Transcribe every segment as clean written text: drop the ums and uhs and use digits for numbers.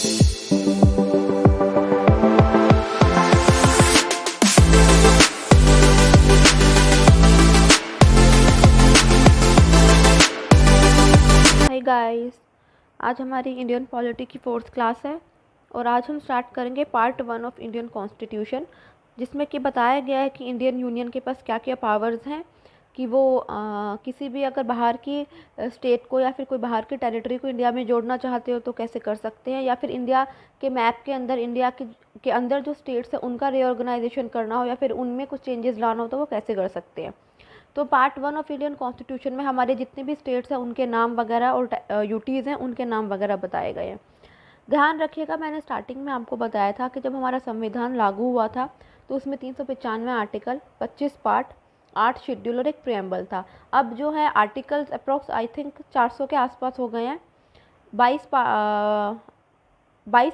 Hi guys, आज हमारी Indian polity की 4th क्लास है और आज हम स्टार्ट करेंगे पार्ट 1 ऑफ इंडियन कॉन्स्टिट्यूशन, जिसमें कि बताया गया है कि इंडियन यूनियन के पास क्या क्या पावर्स हैं, कि वो किसी भी अगर बाहर की स्टेट को या फिर कोई बाहर की टेरिटरी को इंडिया में जोड़ना चाहते हो तो कैसे कर सकते हैं, या फिर इंडिया के मैप के अंदर इंडिया के अंदर जो स्टेट्स हैं उनका रीऑर्गेनाइजेशन करना हो या फिर उनमें कुछ चेंजेस लाना हो तो वो कैसे कर सकते हैं। तो पार्ट 1 ऑफ इंडियन कॉन्स्टिट्यूशन में हमारे जितने भी स्टेट्स हैं उनके नाम वगैरह और यूटीज़ हैं उनके नाम वगैरह बताए गए हैं। ध्यान रखिएगा, मैंने स्टार्टिंग में आपको बताया था कि जब हमारा संविधान लागू हुआ था तो उसमें 395 आर्टिकल, 25 पार्ट, 8 शेड्यूल और एक प्रियम्बल था। अब जो है आर्टिकल्स अप्रॉक्स आई थिंक 400 के आसपास हो गए हैं। 22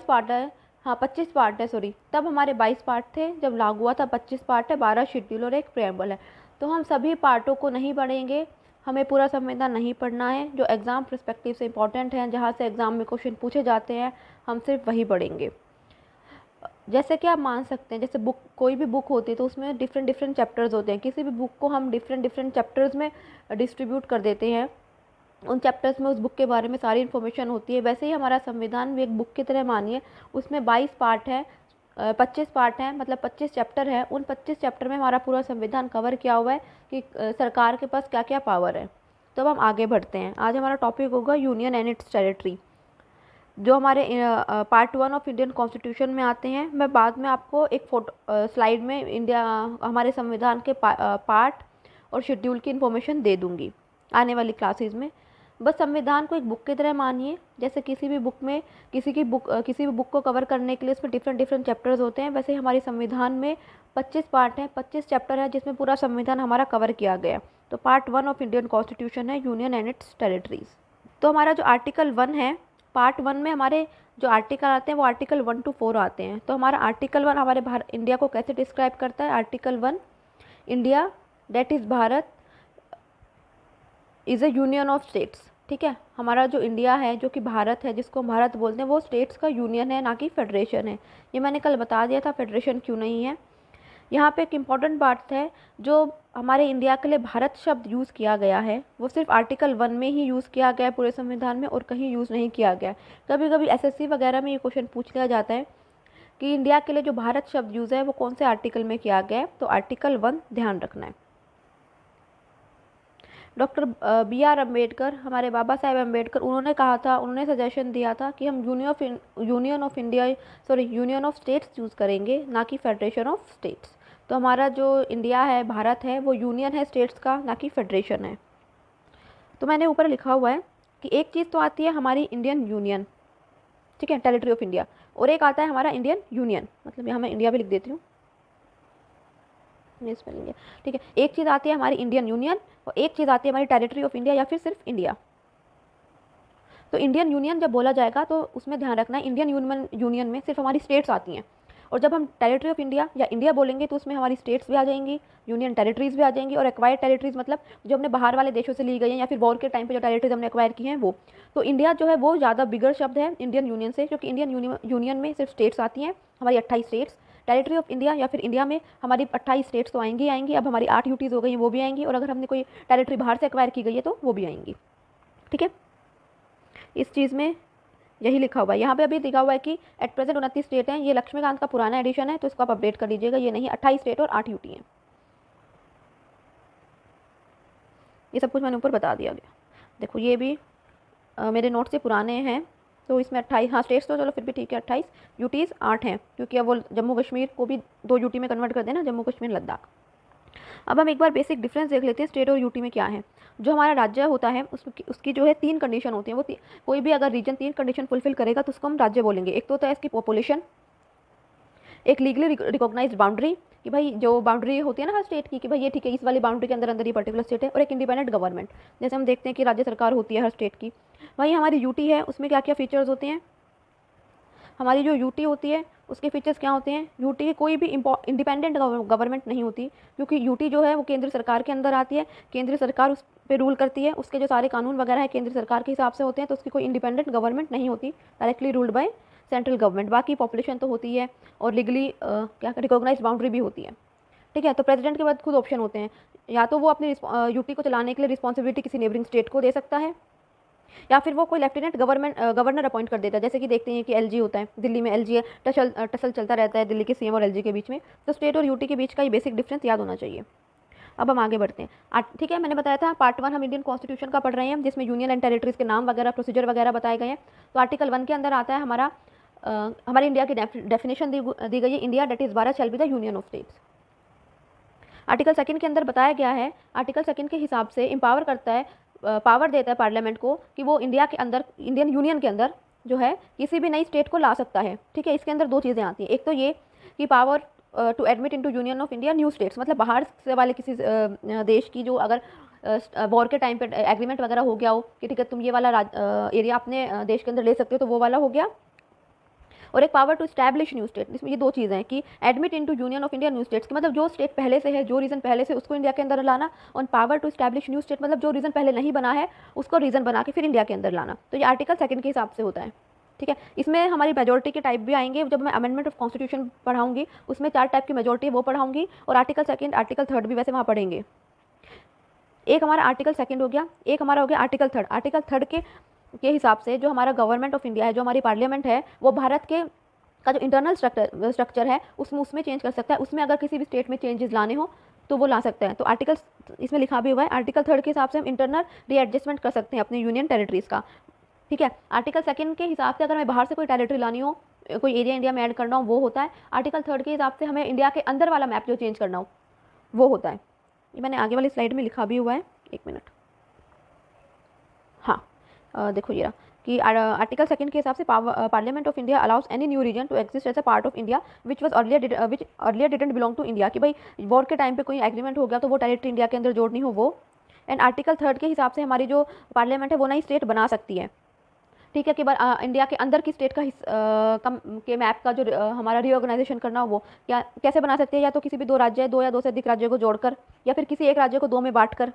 पार्ट है, हाँ 25 पार्ट है, सॉरी, तब हमारे 22 पार्ट थे, जब लागू हुआ था 25 पार्ट है, 12 शेड्यूल और एक प्रियम्बल है। तो हम सभी पार्टों को नहीं पढ़ेंगे, हमें पूरा संविधान नहीं पढ़ना है। जो एग्ज़ाम पर्सपेक्टिव से इंपॉर्टेंट हैं, जहाँ से एग्ज़ाम में क्वेश्चन पूछे जाते हैं, हम सिर्फ वही पढ़ेंगे। जैसे कि आप मान सकते हैं, जैसे बुक, कोई भी बुक होती है तो उसमें डिफरेंट डिफरेंट चैप्टर्स होते हैं। किसी भी बुक को हम डिफरेंट डिफरेंट चैप्टर्स में डिस्ट्रीब्यूट कर देते हैं, उन चैप्टर्स में उस बुक के बारे में सारी इन्फॉर्मेशन होती है। वैसे ही हमारा संविधान भी एक बुक की तरह मानिए, उसमें 22 पार्ट है, 25 पार्ट हैं, मतलब 25 चैप्टर है। उन 25 चैप्टर में हमारा पूरा संविधान कवर किया हुआ है कि सरकार के पास क्या क्या पावर है। तो अब हम आगे बढ़ते हैं। आज हमारा टॉपिक होगा यूनियन एंड इट्स टेरिटरी, जो हमारे पार्ट 1 ऑफ इंडियन कॉन्स्टिट्यूशन में आते हैं। मैं बाद में आपको एक फोटो स्लाइड में इंडिया हमारे संविधान के पार्ट और शेड्यूल की इन्फॉर्मेशन दे दूँगी आने वाली क्लासेस में। बस संविधान को एक बुक की तरह मानिए, जैसे किसी भी बुक में किसी भी बुक को कवर करने के लिए उसमें डिफरेंट डिफरेंट चैप्टर्स होते हैं, वैसे ही हमारे संविधान में 25 पार्ट हैं, 25 चैप्टर है, जिसमें पूरा संविधान हमारा कवर किया गया। तो पार्ट 1 ऑफ इंडियन कॉन्स्टिट्यूशन है यूनियन एंड इट्स टेरिटरीज। तो हमारा जो आर्टिकल 1 है, पार्ट 1 में हमारे जो आर्टिकल आते हैं वो आर्टिकल 1 to 4 आते हैं। तो हमारा आर्टिकल 1 हमारे इंडिया को कैसे डिस्क्राइब करता है। Article 1, India that is Bharat is a union of states. ठीक है, हमारा जो इंडिया है, जो कि भारत है, जिसको हम भारत बोलते हैं, वो स्टेट्स का यूनियन है, ना कि फेडरेशन है। ये मैंने कल बता दिया था फेडरेशन क्यों नहीं है। यहाँ पे एक इम्पॉर्टेंट बात है, जो हमारे इंडिया के लिए भारत शब्द यूज़ किया गया है वो सिर्फ आर्टिकल 1 में ही यूज़ किया गया है पूरे संविधान में, और कहीं यूज़ नहीं किया गया है। कभी कभी एसएससी वगैरह में ये क्वेश्चन पूछ लिया जाता है कि इंडिया के लिए जो भारत शब्द यूज़ है वो कौन से आर्टिकल में किया गया है। तो आर्टिकल 1 ध्यान रखना है। डॉक्टर BR अम्बेडकर, हमारे बाबा साहेब अम्बेडकर, उन्होंने कहा था, उन्होंने सजेशन दिया था कि हम यूनियन ऑफ स्टेट्स यूज़ करेंगे, ना कि फेडरेशन ऑफ स्टेट्स। तो हमारा जो इंडिया है, भारत है, वो यूनियन है स्टेट्स का, ना कि फेडरेशन है। तो मैंने ऊपर लिखा हुआ है कि एक चीज़ तो आती है हमारी इंडियन यूनियन, ठीक है, टेरिटरी ऑफ इंडिया, और एक आता है हमारा इंडियन यूनियन, मतलब यहाँ मैं इंडिया भी लिख देती हूँ, स्पेलिंग है, ठीक है। एक चीज़ आती है हमारी इंडियन यूनियन और एक चीज़ आती है हमारी टेरिटरी ऑफ इंडिया, या फिर सिर्फ इंडिया। तो इंडियन यूनियन जब बोला जाएगा तो उसमें ध्यान रखना है इंडियन यूनियन में सिर्फ हमारी स्टेट्स आती हैं, और जब हम टेरिटरी ऑफ इंडिया या इंडिया बोलेंगे तो उसमें हमारी स्टेट्स भी आ जाएंगी, यूनियन टेरिटरीज भी आ जाएंगी, और एक्वायर्ड टेरिटरीज मतलब जो हमने बाहर वाले देशों से ली गई हैं या फिर वॉर के टाइम पे जो टेरिटरीज हमने एक्वायर की हैं वो। तो इंडिया जो है वो ज़्यादा बिगर शब्द है इंडियन यूनियन से, क्योंकि इंडियन यूनियन में सिर्फ स्टेट्स आती हैं, हमारी 28 स्टेट्स। टेरिटरी ऑफ इंडिया या फिर इंडिया में हमारी 28 स्टेट्स तो आएंगी आएंगी, अब हमारी 8 यूटीज़ हो गई हैं वो भी आएंगी, और अगर हमने कोई टेरिटरी बाहर से एक्वायर की गई है तो वो भी आएंगी। ठीक है, इस चीज़ में यही लिखा हुआ है। यहाँ पे अभी लिखा हुआ है कि एट प्रेजेंट 29 स्टेट हैं, ये लक्ष्मीकांत का पुराना एडिशन है तो इसको आप अपडेट कर लीजिएगा, ये नहीं 28 स्टेट और 8 यूटी हैं। ये सब कुछ मैंने ऊपर बता दिया गया। देखो ये भी मेरे नोट से पुराने हैं, तो इसमें 28, हाँ स्टेट्स तो चलो फिर भी ठीक है, 28, यूटीज़ 8 हैं, क्योंकि अब वो जम्मू कश्मीर को भी 2 यूटी में कन्वर्ट कर देना, जम्मू कश्मीर लद्दाख। अब हम एक बार बेसिक डिफरेंस देख लेते हैं स्टेट और यूटी में क्या है। जो हमारा राज्य होता है उसकी जो है 3 कंडीशन होती हैं, वो कोई भी अगर रीजन 3 कंडीशन फुलफिल करेगा तो उसको हम राज्य बोलेंगे। एक तो होता है इसकी पॉपुलेशन, एक लीगली रिकॉग्नाइज्ड बाउंड्री, कि भाई जो बाउंड्री होती है ना हर स्टेट की, कि भाई ये ठीक है इस वाली बाउंड्री के अंदर अंदर ये पर्टिकुलर स्टेट है, और एक इंडिपेंडेंट गवर्नमेंट, जैसे हम देखते हैं कि राज्य सरकार होती है हर स्टेट की। वहीं हमारी यूटी है, उसमें क्या क्या फीचर्स होते हैं। हमारी जो यूटी होती है उसके फीचर्स क्या होते हैं। यूटी की कोई भी इंडिपेंडेंट गवर्नमेंट नहीं होती, क्योंकि यूटी जो है वो केंद्र सरकार के अंदर आती है, केंद्र सरकार उस पे रूल करती है, उसके जो सारे कानून वगैरह है केंद्र सरकार के हिसाब से होते हैं, तो उसकी कोई इंडिपेंडेंट गवर्नमेंट नहीं होती, directly ruled by central government, बाकी पॉपुलेशन तो होती है और लीगली क्या रिकॉग्नाइज बाउंड्री भी होती है, ठीक है। तो प्रेसिडेंट के बाद खुद ऑप्शन होते हैं, या तो वो अपनी यूटी को चलाने के लिए रिस्पॉन्सिबिलिटी किसी नेबरिंग स्टेट को दे सकता है, या फिर वो कोई लेफ्टिनेंट गवर्नर अपॉइंट कर देता है। जैसे कि देखते हैं कि एलजी होता है, दिल्ली में एलजी है, टसल चलता रहता है दिल्ली के सीएम और एलजी के बीच में। तो स्टेट और यूटी के बीच का ये बेसिक डिफरेंस याद होना चाहिए। अब हम आगे बढ़ते हैं। ठीक है, मैंने बताया था पार्ट 1 हम इंडियन कॉन्स्टिट्यूशन का पढ़ रहे हैं, जिसमें यूनियन एंड टेरिटरीज के नाम वगैरह, प्रोसीजर वगैरह बताए गए हैं। तो आर्टिकल 1 के अंदर आता है हमारे इंडिया की डेफिनेशन दी गई है, India that is Bharat shall be the union of states. Article 2 के अंदर बताया गया है, आर्टिकल 2 के हिसाब से एम्पावर करता है, पावर देता है पार्लियामेंट को कि वो इंडिया के अंदर, इंडियन यूनियन के अंदर जो है किसी भी नई स्टेट को ला सकता है, ठीक है। इसके अंदर दो चीज़ें आती हैं, एक तो ये कि power to admit into union of India new states, मतलब बाहर से वाले किसी देश की जो अगर वॉर के टाइम पे एग्रीमेंट वगैरह हो गया हो कि ठीक है तुम ये वाला एरिया अपने देश के अंदर ले सकते हो, तो वो वाला हो गया। और एक power to establish new state, इसमें ये दो चीज़ें हैं कि admit into union of India new states, मतलब जो स्टेट पहले से है, जो रीजन पहले से, उसको इंडिया के अंदर लाना। और power to establish new state मतलब जो रीजन पहले नहीं बना है उसको रीजन बना के फिर इंडिया के अंदर लाना। तो ये आर्टिकल 2 के हिसाब से होता है, ठीक है। इसमें हमारी मेजोरिटी के टाइप भी आएंगे, जब मैं अमेंडमेंट ऑफ कॉन्स्टिट्यूशन पढ़ाऊंगी उसमें 4 टाइप की मेजोरिटी वो पढ़ाऊंगी, और आर्टिकल 2 आर्टिकल 3 भी वैसे वहाँ पढ़ेंगे। एक हमारा आर्टिकल 2 हो गया, एक हमारा हो गया आर्टिकल 3। आर्टिकल 3 के हिसाब से जो हमारा गवर्नमेंट ऑफ इंडिया है, जो हमारी पार्लियामेंट है, वो भारत के का जो इंटरनल स्ट्रक्चर है उसमें चेंज कर सकता है। उसमें अगर किसी भी स्टेट में चेंजेस लाने हो तो वो ला सकता है। तो आर्टिकल इसमें लिखा भी हुआ है, आर्टिकल 3 के हिसाब से हम इंटरनल रीएडजस्टमेंट कर सकते हैं अपने यूनियन टेरिटरीज का, ठीक है। आर्टिकल 2 के हिसाब से अगर हमें बाहर से कोई टेरिटरी लानी हो, कोई एरिया इंडिया में ऐड करना हो, वो होता है। आर्टिकल 3 के हिसाब से हमें इंडिया के अंदर वाला मैप जो चेंज करना हो वो होता है। ये मैंने आगे वाली स्लाइड में लिखा भी हुआ है, एक मिनट। हाँ, देखो ये रहा कि आर्टिकल 2 के हिसाब से parliament of India allows any new region to exist as a part of India which earlier didn't belong to India, कि भाई वॉर के टाइम पे कोई एग्रीमेंट हो गया तो वो टेरिटरी इंडिया के अंदर जोड़नी हो वो। एंड आर्टिकल 3 के हिसाब से हमारी जो पार्लियामेंट है वो नई स्टेट बना सकती है, ठीक है। कि इंडिया के अंदर की स्टेट का के मैप का जो हमारा रीऑर्गेनाइजेशन करना हो वो क्या कैसे बना सकते हैं, या तो किसी भी दो राज्य है, दो या दो से अधिक राज्यों को जोड़कर, या फिर किसी एक राज्य को दो में बांटकर,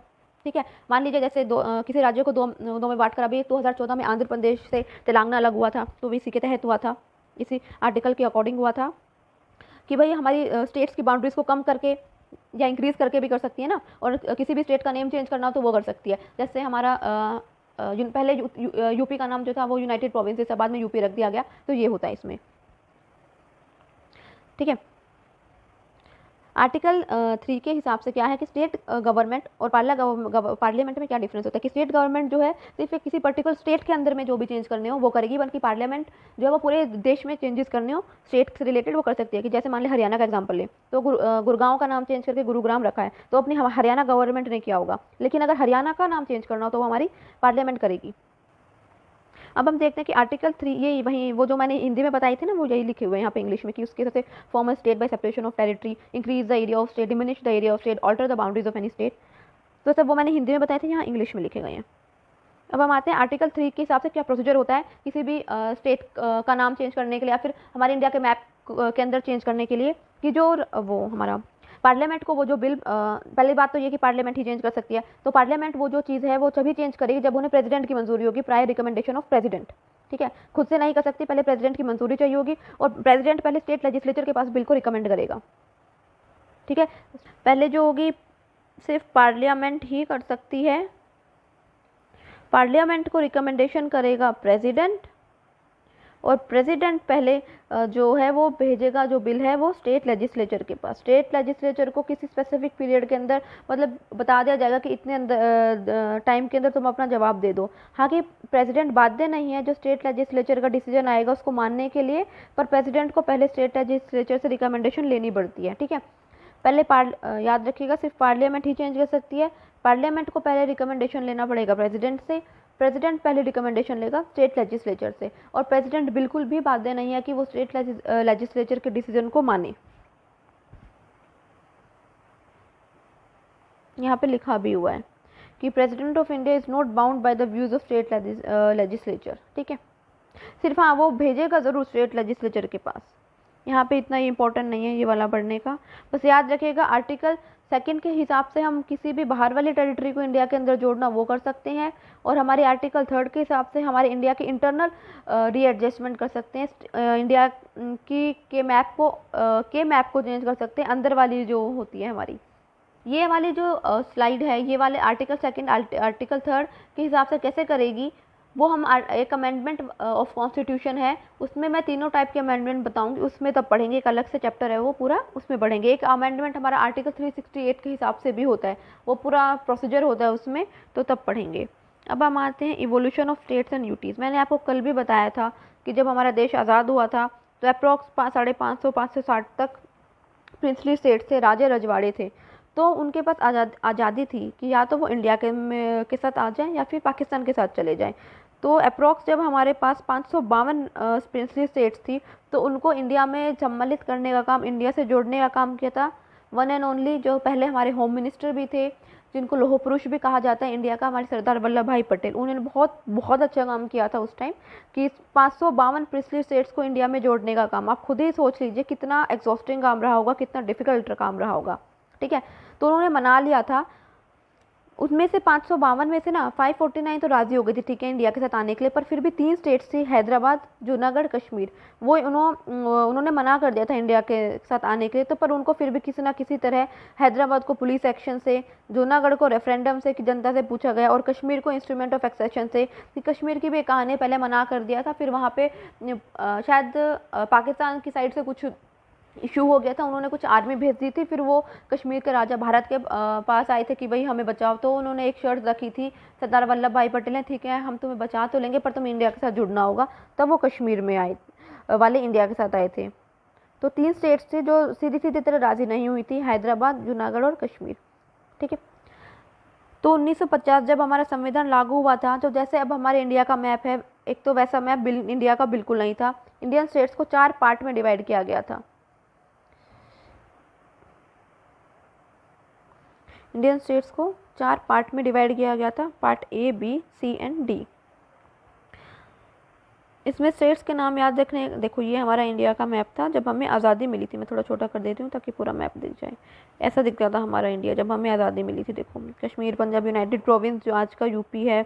ठीक है। मान लीजिए जैसे किसी राज्य को दो में बांटकर, अभी 2014 में आंध्र प्रदेश से तेलंगाना अलग हुआ था, तो भी इसी के तहत हुआ था, इसी आर्टिकल के अकॉर्डिंग हुआ था कि भाई हमारी स्टेट्स की बाउंड्रीज को कम करके या इंक्रीज़ करके भी कर सकती है ना, और किसी भी स्टेट का नेम चेंज करना हो तो वो कर सकती है। जैसे हमारा पहले यूपी का नाम जो था वो यूनाइटेड प्रोविंसेस था, बाद में यूपी रख दिया गया, तो ये होता है इसमें, ठीक है। आर्टिकल 3 के हिसाब से क्या है कि स्टेट गवर्नमेंट और पार्लियामेंट में क्या डिफरेंस होता है कि स्टेट गवर्नमेंट जो है सिर्फ किसी पर्टिकुलर स्टेट के अंदर में जो भी चेंज करने हो वो करेगी, बल्कि पार्लियामेंट जो है वो पूरे देश में चेंजेस करने हो स्टेट से रिलेटेड वो कर सकती है। कि जैसे मान लिया हरियाणा का एग्जाम्पल ले, तो गुड़गांव का नाम चेंज करके गुरुग्राम रखा है, तो अपनी हरियाणा गवर्नमेंट ने किया होगा, लेकिन अगर हरियाणा का नाम चेंज करना हो तो वो हमारी पार्लियामेंट करेगी। अब हम देखते हैं कि आर्टिकल 3 ये वही वो जो मैंने हिंदी में बताई थी ना, वो यही लिखे हुए हैं यहाँ पे इंग्लिश में कि उसके सबसे form state by separation of territory, increase the area of state, diminish the area of state, alter the boundaries of any state. तो सब वो मैंने हिंदी में बताए थे, यहाँ इंग्लिश में लिखे गए हैं। अब हम आते हैं आर्टिकल 3 के हिसाब से क्या प्रोसीजर होता है किसी भी स्टेट का नाम चेंज करने के लिए, या फिर हमारे इंडिया के मैप के अंदर चेंज करने के लिए, कि जो वो हमारा पार्लियामेंट को वो जो बिल, पहली बात तो ये कि पार्लियामेंट ही चेंज कर सकती है, तो पार्लियामेंट वो जो चीज़ है वो तभी चेंज करेगी जब उन्हें प्रेसिडेंट की मंजूरी होगी, प्रायर रिकमेंडेशन ऑफ प्रेसिडेंट, ठीक है। खुद से नहीं कर सकती, पहले प्रेसिडेंट की मंजूरी चाहिए होगी, और प्रेसिडेंट पहले स्टेट लेजिस्लेचर के पास बिल को रिकमेंड करेगा, ठीक है। पहले जो होगी सिर्फ पार्लियामेंट ही कर सकती है, पार्लियामेंट को रिकमेंडेशन करेगा प्रेसिडेंट, और प्रेसिडेंट पहले जो है वो भेजेगा जो बिल है वो स्टेट लेजिस्लेचर के पास। स्टेट लेजिस्लेचर को किसी स्पेसिफिक पीरियड के अंदर मतलब बता दिया जाएगा कि इतने टाइम के अंदर तुम अपना जवाब दे दो। हाँ कि प्रेसिडेंट बाध्य नहीं है जो स्टेट लेजिस्लेचर का डिसीजन आएगा उसको मानने के लिए, पर प्रेसिडेंट को पहले स्टेट लेजिस्लेचर से रिकमेंडेशन लेनी पड़ती है, ठीक है। पहले याद रखिएगा सिर्फ पार्लियामेंट ही चेंज कर सकती है, पार्लियामेंट को पहले रिकमेंडेशन लेना पड़ेगा प्रेसिडेंट से, प्रेसिडेंट पहले रिकमेंडेशन लेगा स्टेट लेजिस्लेचर से, और प्रेसिडेंट बिल्कुल भी बाध्य नहीं है कि वो स्टेट लेजिस्लेचर के डिसीजन को माने। यहाँ पे लिखा भी हुआ है कि president of India is not bound by the views of state legislature, ठीक है। सिर्फ हाँ वो भेजेगा ज़रूर स्टेट लेजिस्लेचर के पास, यहाँ पे इतना इंपॉर्टेंट नहीं है ये वाला पढ़ने का, बस याद रखिएगा आर्टिकल सेकंड के हिसाब से हम किसी भी बाहर वाली टेरिटरी को इंडिया के अंदर जोड़ना वो कर सकते हैं, और हमारे आर्टिकल 3 के हिसाब से हमारे इंडिया के इंटरनल रीएडजस्टमेंट कर सकते हैं, इंडिया की के मैप को चेंज कर सकते हैं, अंदर वाली जो होती है हमारी। ये वाली जो स्लाइड है, ये वाले आर्टिकल 2 आर्टिकल 3 के हिसाब से कैसे करेगी, वो हम एक अमेंडमेंट ऑफ कॉन्स्टिट्यूशन है, उसमें मैं तीनों टाइप के अमेंडमेंट बताऊंगी, उसमें तब पढ़ेंगे, एक अलग से चैप्टर है वो पूरा, उसमें पढ़ेंगे। एक अमेंडमेंट हमारा आर्टिकल 368 के हिसाब से भी होता है, वो पूरा प्रोसीजर होता है उसमें, तो तब पढ़ेंगे। अब हम आते हैं evolution of states and UTs. मैंने आपको कल भी बताया था कि जब हमारा देश आज़ाद हुआ था तो अप्रॉक्स 550 तक प्रिंसली स्टेट थे, राजे रजवाड़े थे, तो उनके पास आज़ादी थी कि या तो वो इंडिया के साथ आ जाएं या फिर पाकिस्तान के साथ चले जाएं। तो अप्रॉक्स जब हमारे पास 552 प्रिंसली स्टेट्स थी, तो उनको इंडिया में सम्मिलित करने का काम, इंडिया से जोड़ने का काम किया था वन एंड ओनली जो पहले हमारे होम मिनिस्टर भी थे, जिनको लोह पुरुष भी कहा जाता है इंडिया का, हमारे सरदार वल्लभ भाई पटेल। उन्होंने बहुत अच्छा काम किया था उस टाइम कि 552 प्रिंसली स्टेट्स को इंडिया में जोड़ने का काम। आप खुद ही सोच लीजिए कितना एग्जॉस्टिंग काम रहा होगा, कितना डिफिकल्ट काम रहा होगा, ठीक है। तो उन्होंने मना लिया था। उसमें से 552 में से ना 549 तो राज़ी हो गई थी, ठीक है, इंडिया के साथ आने के लिए, पर फिर भी 3 स्टेट्स थी, हैदराबाद, जूनागढ़, कश्मीर, वो उन्होंने मना कर दिया था इंडिया के साथ आने के लिए। तो पर उनको फिर भी किसी ना किसी तरह हैदराबाद को पुलिस एक्शन से, जूनागढ़ को रेफरेंडम से कि जनता से पूछा गया, और कश्मीर को इंस्ट्रूमेंट ऑफ एक्सेशन से कि कश्मीर की भी एक कहानी पहले मना कर दिया था, फिर वहाँ पे शायद पाकिस्तान की साइड से कुछ इशू हो गया था, उन्होंने कुछ आर्मी भेज दी थी, फिर वो कश्मीर के राजा भारत के पास आए थे कि भाई हमें बचाओ। तो उन्होंने एक शर्त रखी थी सरदार वल्लभ भाई पटेल ने, ठीक है हम तुम्हें बचा तो लेंगे पर तुम्हें इंडिया के साथ जुड़ना होगा, तब वो कश्मीर में आए वाले इंडिया के साथ आए थे। तो 3 स्टेट्स थी जो सीधी सीधी तरह राज़ी नहीं हुई थी, हैदराबाद, जूनागढ़ और कश्मीर, ठीक है। तो 1950 जब हमारा संविधान लागू हुआ था, तो जैसे अब हमारे इंडिया का मैप है, एक तो वैसा मैप इंडिया का बिल्कुल नहीं था। इंडियन स्टेट्स को 4 पार्ट में डिवाइड किया गया था। इंडियन स्टेट्स को 4 पार्ट में डिवाइड किया गया था, part A, B, C and D. इसमें स्टेट्स के नाम याद रखने, देखो ये हमारा इंडिया का मैप था जब हमें आज़ादी मिली थी। मैं थोड़ा छोटा कर देती हूँ ताकि पूरा मैप दिख जाए। ऐसा दिखता था हमारा इंडिया जब हमें आज़ादी मिली थी। देखो कश्मीर, पंजाब, यूनाइटेड प्रोविंस जो आज का यूपी है,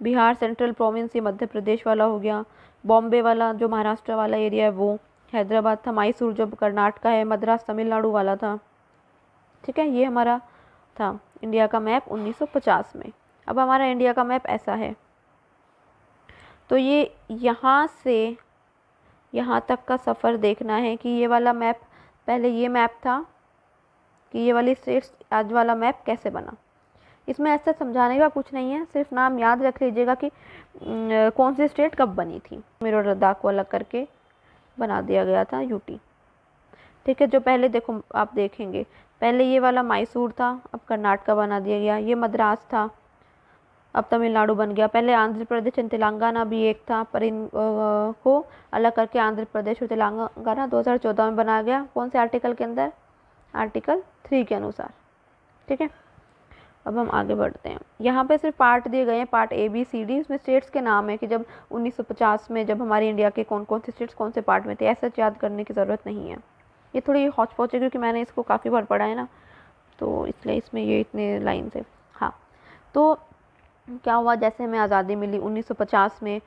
बिहार सेंट्रल प्रोविंस ये मध्य प्रदेश वाला हो गया, बॉम्बे वाला जो महाराष्ट्र वाला एरिया है वो, हैदराबाद था, मैसूर जो कर्नाटका है, मद्रास तमिलनाडु वाला था, ठीक है। ये हमारा था इंडिया का मैप 1950 में। अब हमारा इंडिया का मैप ऐसा है। तो ये यहाँ से यहाँ तक का सफ़र देखना है कि ये वाला मैप, पहले ये मैप था कि ये वाली स्टेट्स, आज वाला मैप कैसे बना। इसमें ऐसा समझाने का कुछ नहीं है, सिर्फ नाम याद रख लीजिएगा कि कौन सी स्टेट कब बनी थी। मेरा लद्दाख को अलग करके बना दिया गया था यूटी, ठीक है। जो पहले देखो आप देखेंगे, पहले ये वाला मैसूर था, अब कर्नाटका बना दिया गया। ये मद्रास था, अब तमिलनाडु बन गया। पहले आंध्र प्रदेश एंड तेलंगाना भी एक था, पर इन को अलग करके आंध्र प्रदेश और तेलंगाना 2014 में बनाया गया। कौन से आर्टिकल के अंदर? आर्टिकल 3 के अनुसार, ठीक है। अब हम आगे बढ़ते हैं। यहाँ पे सिर्फ पार्ट दिए गए हैं, part A, B, C, D. इसमें स्टेट्स के नाम है कि जब 1950 में जब हमारे इंडिया के कौन कौन से स्टेट्स कौन से पार्ट में थे, ऐसा याद करने की ज़रूरत नहीं है। ये थोड़ी हौच पौच है क्योंकि मैंने इसको काफ़ी बार पढ़ा है ना, तो इसलिए इसमें ये इतने लाइन से। हाँ, तो क्या हुआ, जैसे हमें आज़ादी मिली 1950 में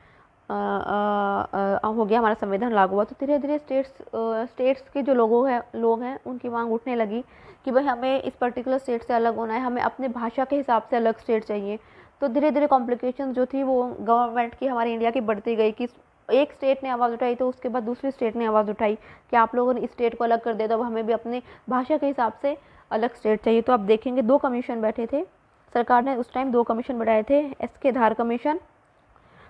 हो गया, हमारा संविधान लागू हुआ, तो धीरे धीरे स्टेट्स के जो लोग हैं उनकी मांग उठने लगी कि भाई हमें इस पर्टिकुलर स्टेट से अलग होना है, हमें अपने भाषा के हिसाब से अलग स्टेट चाहिए। तो धीरे धीरे कॉम्प्लिकेशन जो थी वो गवर्नमेंट की, हमारी इंडिया की बढ़ती गई कि एक स्टेट ने आवाज़ उठाई तो उसके बाद दूसरी स्टेट ने आवाज़ उठाई कि आप लोगों ने इस स्टेट को अलग कर दिया, तो अब हमें भी अपने भाषा के हिसाब से अलग स्टेट चाहिए। तो आप देखेंगे 2 कमीशन बैठे थे, सरकार ने उस टाइम 2 कमीशन बनाए थे। एस.के. धार कमीशन,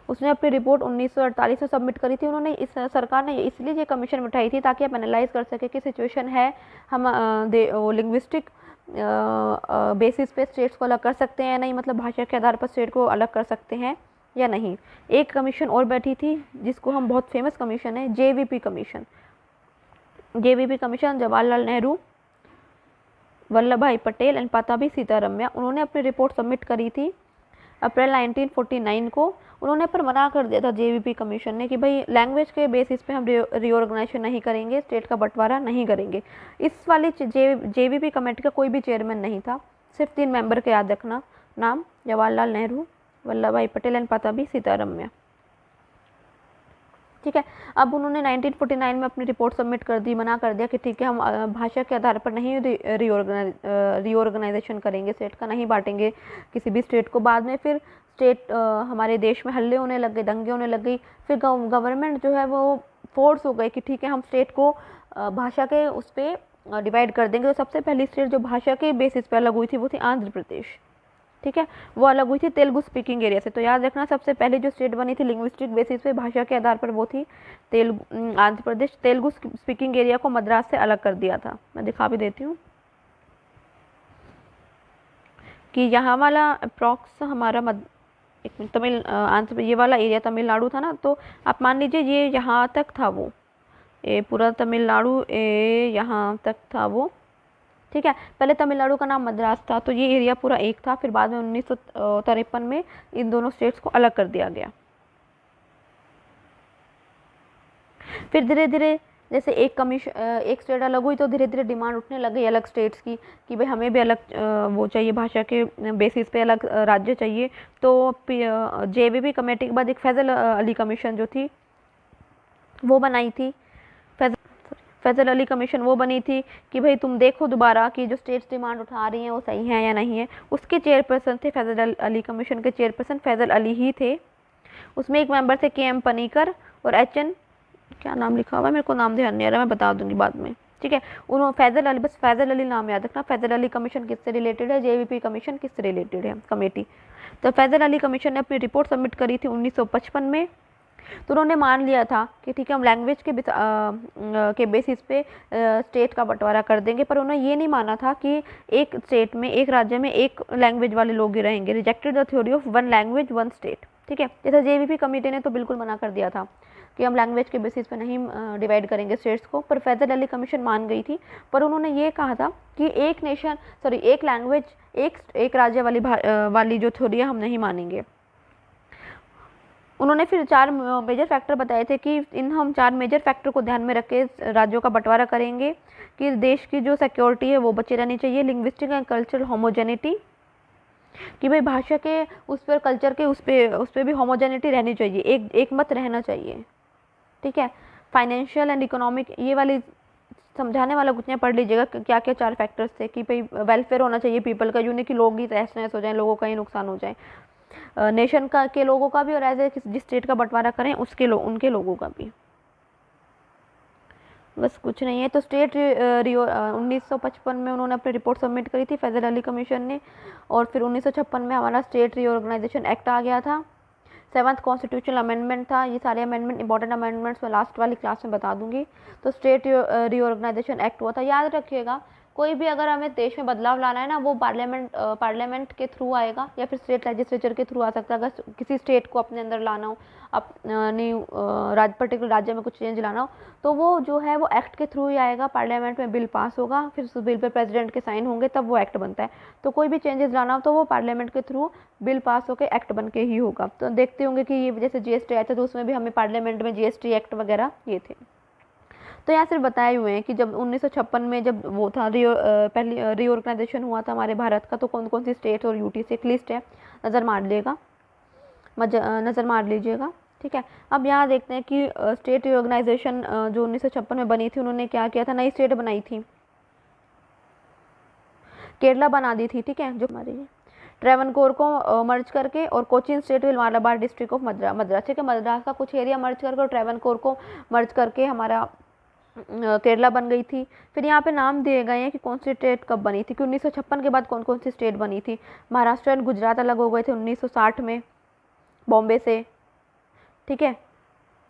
उसने अपनी रिपोर्ट 1948 में सबमिट करी थी। उन्होंने सरकार ने इसलिए ये कमीशन बिठाई थी ताकि आप एनालाइज कर सके कि सिचुएशन है, हम लिंग्विस्टिक बेसिस पे स्टेट्स को अलग कर सकते हैं या नहीं, मतलब भाषा के आधार पर स्टेट को अलग कर सकते हैं या नहीं। एक कमीशन और बैठी थी जिसको हम, बहुत फेमस कमीशन है, JVP commission. JVP commission Jawaharlal Nehru, Vallabh भाई पटेल एंड पताभी सीतारमैया, उन्होंने अपनी रिपोर्ट सबमिट करी थी अप्रैल 1949 को। उन्होंने पर मना कर दिया था जेवीपी कमीशन ने कि भाई लैंग्वेज के बेसिस पे हम रीऑर्गेनाइजेशन नहीं करेंगे, स्टेट का बंटवारा नहीं करेंगे। इस वाली जेवीपी कमेटी का कोई भी चेयरमैन नहीं था, सिर्फ 3 मेंबर के याद रखना नाम, जवाहरलाल नेहरू, वल्लभ भाई पटेल एंड पताबी सीतारमैया। ठीक है, अब उन्होंने 1949 में अपनी रिपोर्ट सबमिट कर दी, मना कर दिया कि ठीक है हम भाषा के आधार पर नहीं रीऑर्गेनाइजेशन करेंगे स्टेट का, नहीं बांटेंगे किसी भी स्टेट को। बाद में फिर स्टेट हमारे देश में हल्ले होने लग गए, दंगे होने लग गई, फिर गवर्नमेंट जो है वो फोर्स हो गई कि ठीक है हम स्टेट को भाषा के उस पर डिवाइड कर देंगे। तो सबसे पहली स्टेट जो भाषा के बेसिस पे अलग हुई थी वो थी आंध्र प्रदेश। ठीक है, वो अलग हुई थी तेलुगु स्पीकिंग एरिया से। तो याद रखना सबसे पहले जो स्टेट बनी थी लिंग्विस्टिक बेसिस पे भाषा के आधार पर वो थी आंध्र प्रदेश। तेलुगु स्पीकिंग एरिया को मद्रास से अलग कर दिया था। मैं दिखा भी देती हूँ कि यहाँ वाला अप्रॉक्स हमारा एक मिनट आंध्र ये वाला एरिया तमिलनाडु था ना, तो आप मान लीजिए ये यहाँ तक था, वो ये पूरा तमिलनाडु यहाँ तक था वो। ठीक है, पहले तमिलनाडु का नाम मद्रास था, तो ये एरिया पूरा एक था। फिर बाद में 1953 में इन दोनों स्टेट्स को अलग कर दिया गया। फिर धीरे धीरे जैसे एक स्टेट अलग हुई तो धीरे धीरे डिमांड उठने लग गई अलग स्टेट्स की कि भाई हमें भी अलग वो चाहिए, भाषा के बेसिस पे अलग राज्य चाहिए। तो जेवीपी कमेटी के बाद एक फैजल अली कमीशन जो थी वो बनाई थी। फैजल अली कमीशन वो बनी थी कि भाई तुम देखो दोबारा कि जो स्टेट्स डिमांड उठा रही हैं वो सही है या नहीं है। उसके चेयरपर्सन थे फैजल अली कमीशन के चेयरपर्सन फैजल अली ही थे। उसमें एक मेंबर थे KM पनीकर और HN क्या नाम लिखा हुआ है, मेरे को नाम ध्यान नहीं आ रहा, मैं बता दूंगी बाद में। ठीक है, उन्होंने फैजल अली, बस फैजल अली नाम याद रखना। फैजल अली कमीशन किससे रिलेटेड है, जेवीपी कमीशन किससे रिलेटेड है कमेटी। तो फैजल अली कमीशन ने अपनी रिपोर्ट सबमिट करी थी 1955 में। तो उन्होंने मान लिया था कि ठीक है हम लैंग्वेज के बेसिस पे स्टेट का बंटवारा कर देंगे, पर उन्होंने ये नहीं माना था कि एक स्टेट में, एक राज्य में एक लैंग्वेज वाले लोग ही रहेंगे। Rejected the theory of one language one state. ठीक है, जैसे जेवीपी कमेटी ने तो बिल्कुल मना कर दिया था कि हम लैंग्वेज के बेसिस पे नहीं डिवाइड करेंगे स्टेट्स को, पर फैजल अली कमीशन मान गई थी। पर उन्होंने ये कहा था कि एक लैंग्वेज एक राज्य वाली जो थ्योरी है हम नहीं मानेंगे। उन्होंने फिर 4 मेजर फैक्टर बताए थे कि हम 4 मेजर फैक्टर को ध्यान में रख के राज्यों का बंटवारा करेंगे कि देश की जो सिक्योरिटी है वो बची रहनी चाहिए। लिंग्विस्टिक एंड कल्चरल होमोजेनिटी, कि भाई भाषा के उस पर, कल्चर के उस पर भी होमोजेनिटी रहनी चाहिए, एक मत रहना चाहिए। ठीक है, फाइनेंशियल एंड इकोनॉमिक, ये वाली समझाने वाला कुछ नहीं, पढ़ लीजिएगा क्या क्या 4 फैक्टर्स थे कि भाई वेलफेयर होना चाहिए पीपल का, यूनिक कि लोग ही तहस नहस हो जाए, लोगों का ही नुकसान हो जाए, नेशन का के लोगों का भी, और एज ए जिस स्टेट का बंटवारा करें उनके लोगों का भी। बस कुछ नहीं है। तो स्टेट 1955 में उन्होंने अपनी रिपोर्ट सबमिट करी थी फैजल अली कमीशन ने, और फिर 1956 में हमारा स्टेट रीऑर्गेनाइजेशन एक्ट आ गया था। 7th कॉन्स्टिट्यूशनल अमेंडमेंट था। ये सारे अमेंडमेंट, इंपॉर्टेंट अमेंडमेंट्स मैं लास्ट वाली क्लास में बता दूंगी। तो स्टेट रीऑर्गेनाइजेशन एक्ट हुआ था। याद रखिएगा, कोई भी अगर हमें देश में बदलाव लाना है ना, वो पार्लियामेंट के थ्रू आएगा या फिर स्टेट लेजिस्लेचर के थ्रू आ सकता है। अगर किसी स्टेट को अपने अंदर लाना हो, अपनी पर्टिकुलर राज्य में कुछ चेंज लाना हो, तो वो जो है वो एक्ट के थ्रू ही आएगा। पार्लियामेंट में बिल पास होगा, फिर उस बिल पे प्रेसिडेंट के साइन होंगे, तब वो एक्ट बनता है। तो कोई भी चेंजेस लाना हो तो वो पार्लियामेंट के थ्रू बिल पास होकर एक्ट बन के ही होगा। तो देखते होंगे कि ये जैसे GST आया था, तो उसमें भी हमें पार्लियामेंट में GST एक्ट वगैरह ये थे। तो यहाँ सिर्फ बताए हुए हैं कि जब 1956 में जब वो था पहली रीऑर्गेनाइजेशन हुआ था हमारे भारत का, तो कौन कौन सी स्टेट और यूटी से एक लिस्ट है, नज़र मार लीजिएगा। ठीक है, अब यहाँ देखते हैं कि स्टेट रीऑर्गेनाइजेशन जो 1956 में बनी थी, उन्होंने क्या किया था, नई स्टेट बनाई थी, केरला बना दी थी। ठीक है, जो हमारी ट्रेवनकोर को मर्ज करके, और Cochin state will Malabar district of Madras. ठीक है, मद्रास का कुछ एरिया मर्ज करके और ट्रेवनकोर को मर्ज करके हमारा केरला बन गई थी। फिर यहाँ पे नाम दिए गए हैं कि कौन सी स्टेट कब बनी थी, कि 1956 के बाद कौन कौन सी स्टेट बनी थी। महाराष्ट्र एंड गुजरात अलग हो गए थे 1960 में बॉम्बे से। ठीक है,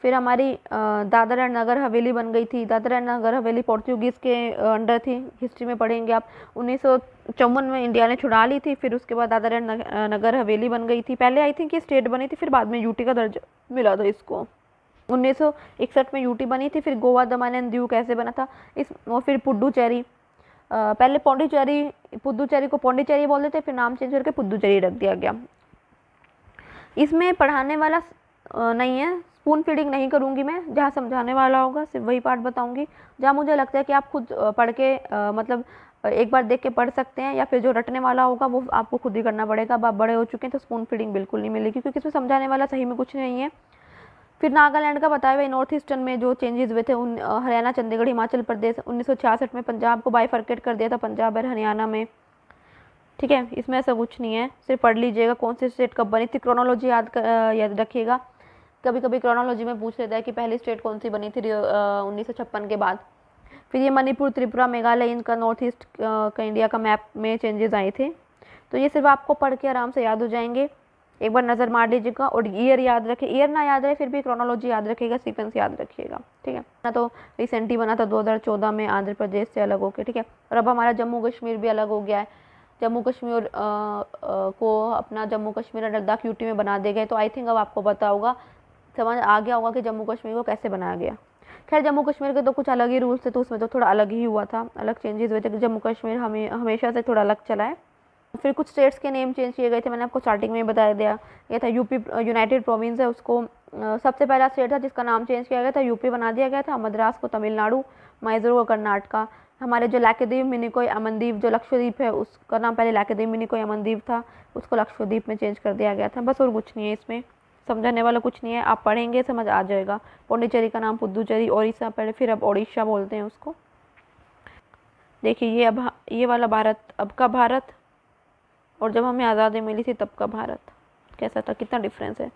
फिर हमारी दादर एंड नगर हवेली बन गई थी। दादर एंड नगर हवेली पोर्तुगीज़ के अंडर थी, हिस्ट्री में पढ़ेंगे आप। 1954 में इंडिया ने छुड़ा ली थी, फिर उसके बाद दादर एंड नगर हवेली बन गई थी। पहले आई थिंक ये स्टेट बनी थी, फिर बाद में यूटी का दर्जा मिला था इसको। 1961 में यूटी बनी थी। फिर गोवा, दमन एंड दीव कैसे बना था और फिर पुडुचेरी, पहले पुडुचेरी को पौंडीचेरी बोलते थे, फिर नाम चेंज करके पुडुचेरी रख दिया गया। इसमें पढ़ाने वाला नहीं है, स्पून फीडिंग नहीं करूँगी मैं, जहाँ समझाने वाला होगा सिर्फ वही पार्ट बताऊँगी। जहाँ मुझे लगता है कि आप खुद पढ़ के मतलब एक बार देख के पढ़ सकते हैं, या फिर जो रटने वाला होगा वो आपको खुद ही करना पड़ेगा। अब आप बड़े हो चुके हैं तो स्पून फीडिंग बिल्कुल नहीं मिलेगी, क्योंकि इसमें समझाने वाला सही में कुछ नहीं है। फिर नागालैंड का बताया हुआ नॉर्थ ईस्टर्न में जो चेंजेस हुए थे, उन हरियाणा, चंडीगढ़, हिमाचल प्रदेश, 1966 में पंजाब को बाइफरकेट कर दिया था, पंजाब और हरियाणा में। ठीक है, इसमें ऐसा कुछ नहीं है, सिर्फ पढ़ लीजिएगा कौन सी स्टेट कब बनी थी। क्रोनोलॉजी याद रखिएगा, कभी कभी क्रोनोलॉजी में पूछ लेता है कि पहली स्टेट कौन सी बनी थी 1956 के बाद। फिर ये मणिपुर, त्रिपुरा, मेघालय, इनका नॉर्थ ईस्ट का इंडिया का मैप में चेंजेस आए थे। तो ये सिर्फ आपको पढ़ के आराम से याद हो जाएंगे, एक बार नज़र मार लीजिएगा। और ईयर याद रखें, ईयर ना याद रहे फिर भी क्रोनोलॉजी याद रखिएगा, सीक्वेंस याद रखिएगा। ठीक है ना, तो रिसेंट ही बना था 2014 में आंध्र प्रदेश से अलग होकर। ठीक है, और अब हमारा जम्मू कश्मीर भी अलग हो गया है। जम्मू कश्मीर को अपना जम्मू कश्मीर और लद्दाख यूटी में बना दे गए। तो आई थिंक अब आपको पता होगा, समझ आ गया होगा कि जम्मू कश्मीर को कैसे बनाया गया। खैर जम्मू कश्मीर के तो कुछ अलग ही रूल्स थे, तो उसमें तो थोड़ा अलग ही हुआ था, अलग चेंजेस हुए थे। जम्मू कश्मीर हमेशा से थोड़ा अलग चला है। फिर कुछ स्टेट्स के नेम चेंज किए गए थे, मैंने आपको स्टार्टिंग में ही बता दिया। ये था यूपी, यूनाइटेड प्रोविंस है, उसको सबसे पहला स्टेट था जिसका नाम चेंज किया गया था, यूपी बना दिया गया था। मद्रास को तमिलनाडु, मैसूर को कर्नाटका। हमारे जो लैकेद्वीप, मिनिकॉय, अमनदीप जो लक्षद्वीप है, उसका नाम पहले लैकेद्वीप, मिनिकॉय, अमनदीप था, उसको लक्षद्वीप में चेंज कर दिया गया था। बस और कुछ नहीं है इसमें, समझाने वाला कुछ नहीं है, आप पढ़ेंगे समझ आ जाएगा। पौंडीचेरी का नाम पुदुचेरी, ओडिशा पहले, फिर अब ओडिशा बोलते हैं उसको। देखिए ये अब ये वाला भारत, अब का भारत, और जब हमें आज़ादी मिली थी तब का भारत कैसा था, कितना डिफरेंस है।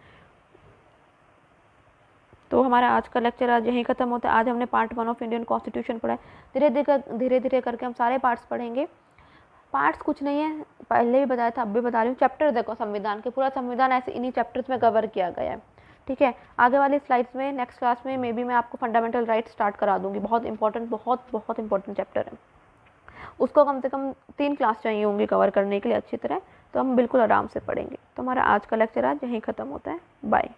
तो हमारा आज का लेक्चर आज यहीं ख़त्म होता है। आज हमने पार्ट 1 ऑफ इंडियन कॉन्स्टिट्यूशन पढ़ा है। धीरे धीरे करके हम सारे पार्ट्स पढ़ेंगे। पार्ट्स कुछ नहीं है, पहले भी बताया था, अब भी बता रही हूँ। चैप्टर देखो संविधान के, पूरा संविधान ऐसे इन्हीं चैप्टर्स में कवर किया गया है। ठीक है, आगे वाली स्लाइड्स में नेक्स्ट क्लास में मे बी मैं आपको फंडामेंटल राइट स्टार्ट करा दूंगी। बहुत इंपॉर्टेंट, बहुत बहुत इंपॉर्टेंट चैप्टर है, उसको कम से कम 3 क्लास चाहिए होंगी कवर करने के लिए अच्छी तरह। तो हम बिल्कुल आराम से पढ़ेंगे। तो हमारा आज का लेक्चर आज यहीं ख़त्म होता है। बाय।